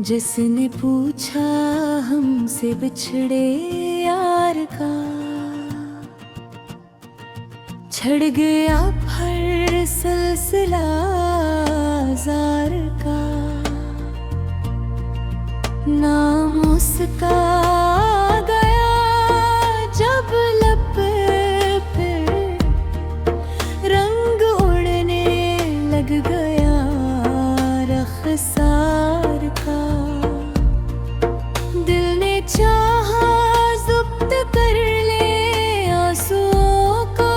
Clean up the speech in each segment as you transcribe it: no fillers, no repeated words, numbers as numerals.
जिसने पूछा हमसे बिछड़े यार का, छड़ गया फर सिलसिला जार का। नाम उसका गया जब लब पे, रंग उड़ने लग गया रख़सार का। दिल ने चाहा ज़ब्त कर ले आंसुओं को,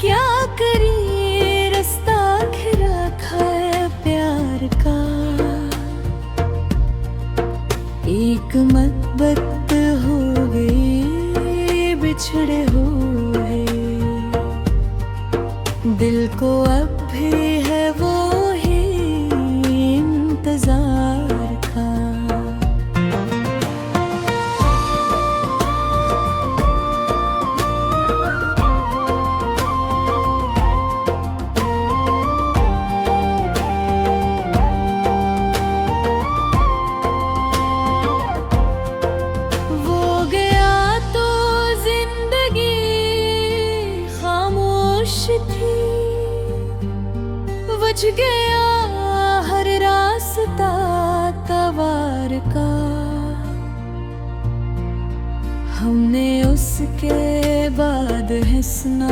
क्या करिए रास्ता घिरा है प्यार का। एक मोहब्बत हो गई बिछड़े हुए, दिल को अब भी है वो ही इंतजार का। वो गया तो जिंदगी खामोश थी, बच गया हर रास्ता तवार का। हमने उसके बाद हंसना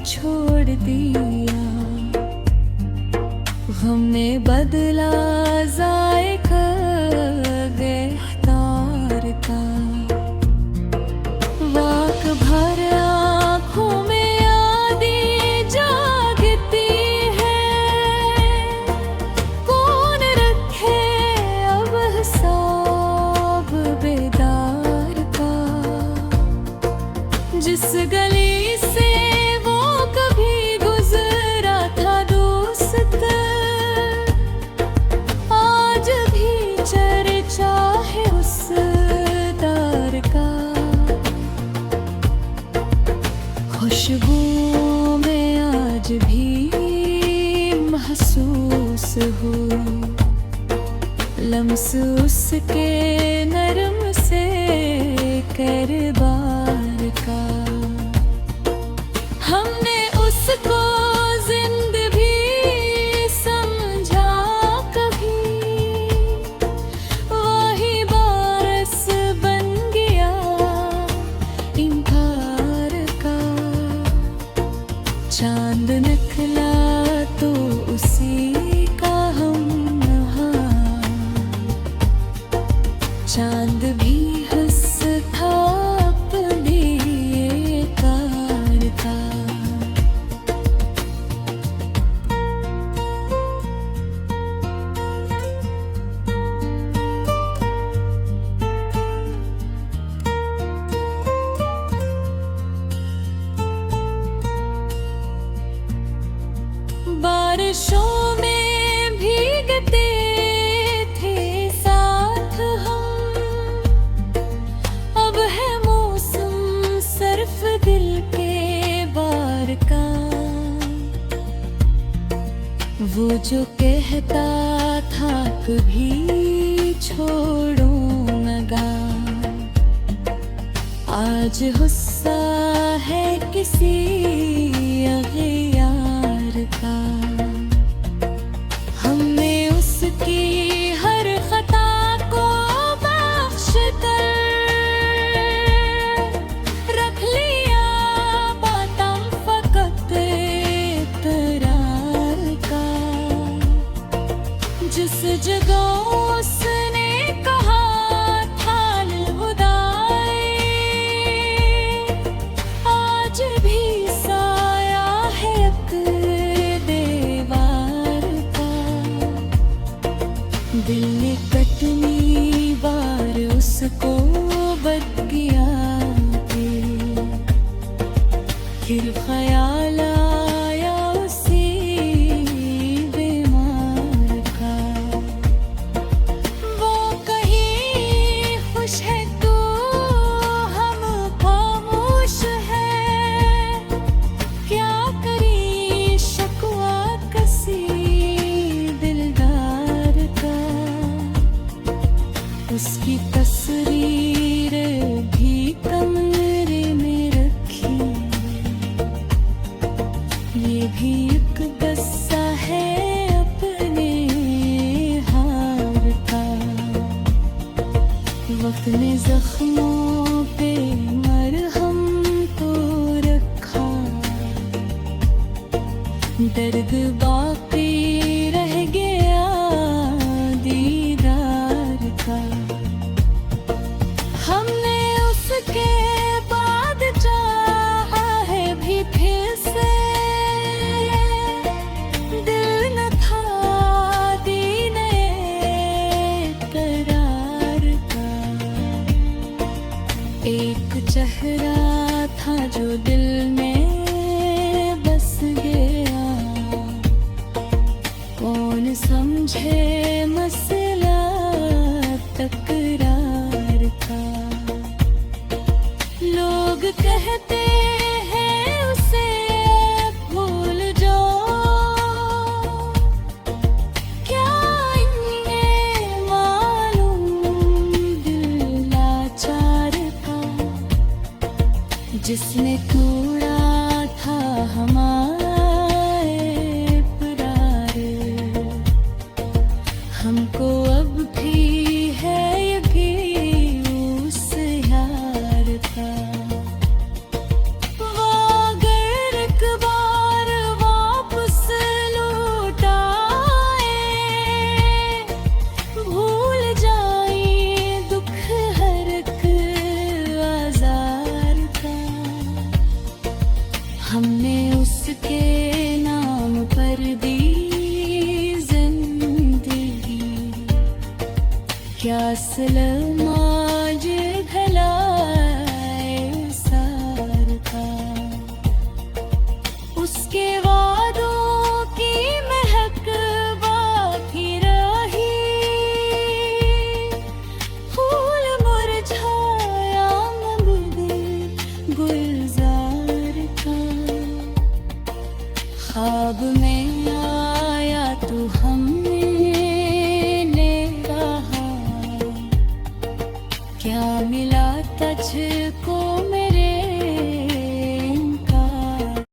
छोड़ दिया, हमने बदला जायका गिरफ्तार का। वाक भर आँखों में यादें जागती है, कौन रखे अब हिसाब बेदार का। जिस गली से वो कभी गुजरा था दोस्त, आज भी चर्चा है उस दर का। खुशबू में आज भी महसूस हो लम्स उसके नरम से करबार का। हमने उसको जिंद भी समझा कभी, वही बारिश बन गया इनकार का। चांद निकला तो उसी का हम नहा, चांद भी हंस था अपने कार का। बारिशों में भीगते थे साथ हम, अब है मौसम सर्फ दिल के बार का। वो जो कहता था कभी छोड़ो नगा, आज गुस्सा है किसी अग़ियार का। हमने उसकी हर खता को बख्श कर रख लिया बातम फकत इक़रार का। जिस जगह उसने कहा था अलविदाई, आज भी साया है एक दीवार का। दिल ने कटनी बार उसको बद गया, फिर ख्याल आया उसी बीमार का। वो कहीं खुश है तो हम खामोश है, क्या करी शकवा कसी दिलदार भी एक कस्सा है अपने हार का। वक्त ने जख्मों पे मरहम तो रखा, दर्द बाकी रह गया दीदार का। हमने उसके बाद चाहा है भी फिर से, दिल न था दीने करार का। एक चेहरा था जो दिल में बस गया, कौन समझे मसला तकरार का। लोग कहते हैं उसे भूल जाओ, क्या इन्हें मालूम दिल लाचार था। जिसने तोड़ा था हमारे प्यार, हमको अब भी है यकीन उस यार का। वो अगर एक बार वापस लौट आए, भूल जाए दुख हर एक आज़ार का। हमने उसके नाम पर दी क्या सलमाज भलाए सार का। उसके वादों की महक बाकी रही, फूल मुरझाया मंदिर गुलजार का। ख्वाब में